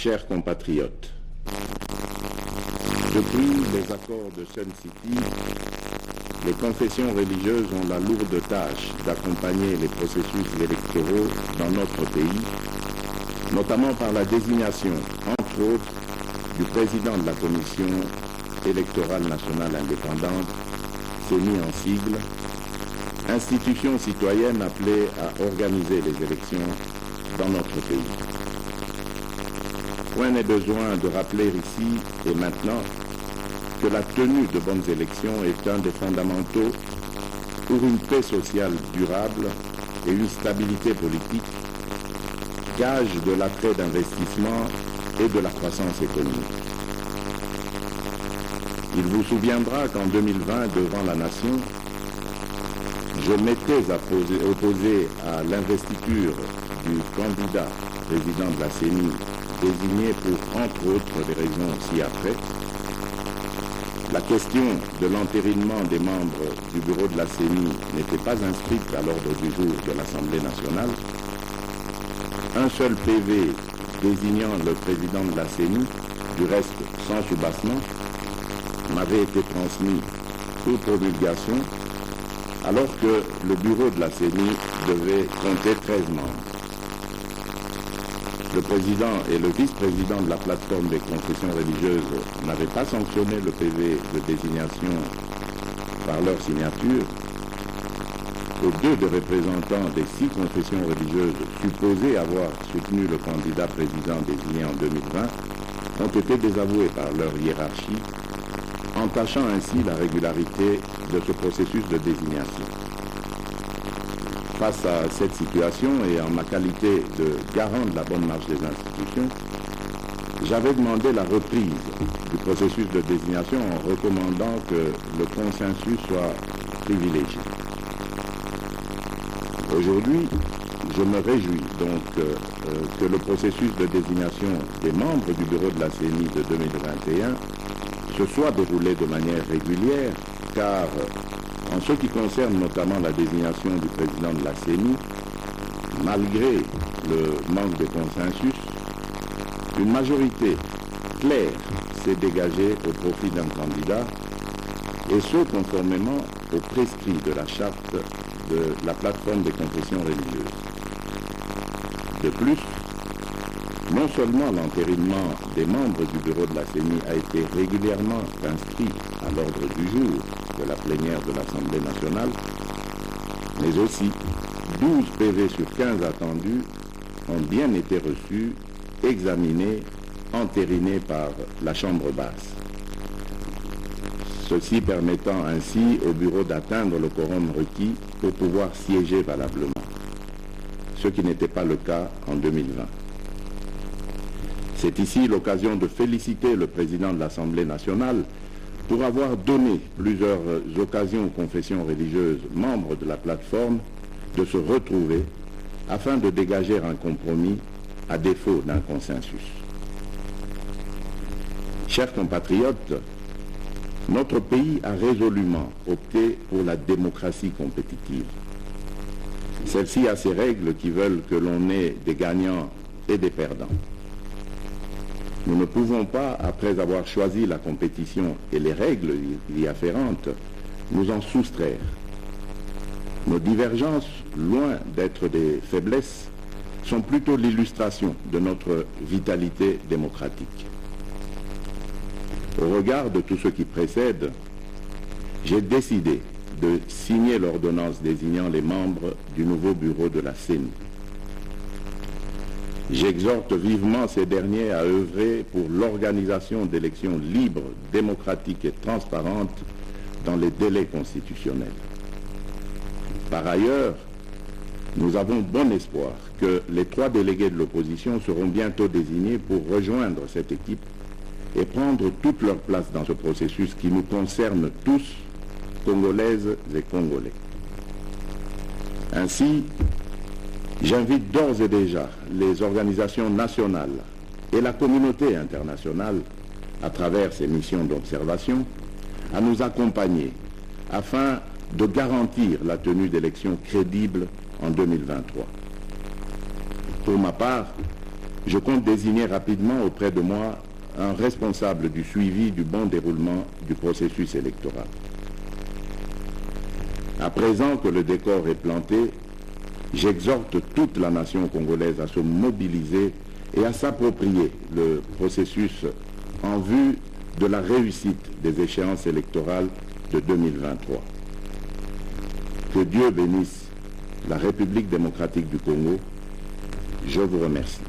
Chers compatriotes, depuis les accords de Sun City, les confessions religieuses ont la lourde tâche d'accompagner les processus électoraux dans notre pays, notamment par la désignation, entre autres, du président de la Commission électorale nationale indépendante, CENI en sigle, institution citoyenne appelée à organiser les élections dans notre pays. Point n'est besoin de rappeler ici et maintenant que la tenue de bonnes élections est un des fondamentaux pour une paix sociale durable et une stabilité politique, gage de l'attrait d'investissement et de la croissance économique. Il vous souviendra qu'en 2020, devant la nation, je m'étais opposé à l'investiture du candidat président de la CENI, désigné pour, entre autres, des raisons ci-après. La question de l'entérinement des membres du bureau de la CENI n'était pas inscrite à l'ordre du jour de l'Assemblée nationale. Un seul PV désignant le président de la CENI, du reste sans soubassement, m'avait été transmis pour promulgation, alors que le bureau de la CENI devait compter 13 membres. Le président et le vice-président de la plateforme des confessions religieuses n'avaient pas sanctionné le PV de désignation par leur signature. Et 2 des représentants des 6 confessions religieuses supposés avoir soutenu le candidat président désigné en 2020 ont été désavoués par leur hiérarchie, entachant ainsi la régularité de ce processus de désignation. Face à cette situation et en ma qualité de garant de la bonne marche des institutions, j'avais demandé la reprise du processus de désignation en recommandant que le consensus soit privilégié. Aujourd'hui, je me réjouis donc que le processus de désignation des membres du bureau de la CENI de 2021 se soit déroulé de manière régulière, car en ce qui concerne notamment la désignation du président de la CENI, malgré le manque de consensus, une majorité claire s'est dégagée au profit d'un candidat, et ce conformément aux prescrits de la charte de la plateforme des confessions religieuses. De plus, non seulement l'entérinement des membres du bureau de la CENI a été régulièrement inscrit à l'ordre du jour de la plénière de l'Assemblée nationale, mais aussi 12 PV sur 15 attendus ont bien été reçus, examinés, entérinés par la Chambre basse. Ceci permettant ainsi au bureau d'atteindre le quorum requis pour pouvoir siéger valablement, ce qui n'était pas le cas en 2020. C'est ici l'occasion de féliciter le président de l'Assemblée nationale pour avoir donné plusieurs occasions aux confessions religieuses membres de la plateforme de se retrouver afin de dégager un compromis à défaut d'un consensus. Chers compatriotes, notre pays a résolument opté pour la démocratie compétitive. Celle-ci a ses règles qui veulent que l'on ait des gagnants et des perdants. Nous ne pouvons pas, après avoir choisi la compétition et les règles y afférentes, nous en soustraire. Nos divergences, loin d'être des faiblesses, sont plutôt l'illustration de notre vitalité démocratique. Au regard de tout ce qui précède, j'ai décidé de signer l'ordonnance désignant les membres du nouveau bureau de la CENI. J'exhorte vivement ces derniers à œuvrer pour l'organisation d'élections libres, démocratiques et transparentes dans les délais constitutionnels. Par ailleurs, nous avons bon espoir que les 3 délégués de l'opposition seront bientôt désignés pour rejoindre cette équipe et prendre toute leur place dans ce processus qui nous concerne tous, Congolaises et Congolais. Ainsi, j'invite d'ores et déjà les organisations nationales et la communauté internationale, à travers ces missions d'observation, à nous accompagner afin de garantir la tenue d'élections crédibles en 2023. Pour ma part, je compte désigner rapidement auprès de moi un responsable du suivi du bon déroulement du processus électoral. À présent que le décor est planté, j'exhorte toute la nation congolaise à se mobiliser et à s'approprier le processus en vue de la réussite des échéances électorales de 2023. Que Dieu bénisse la République démocratique du Congo. Je vous remercie.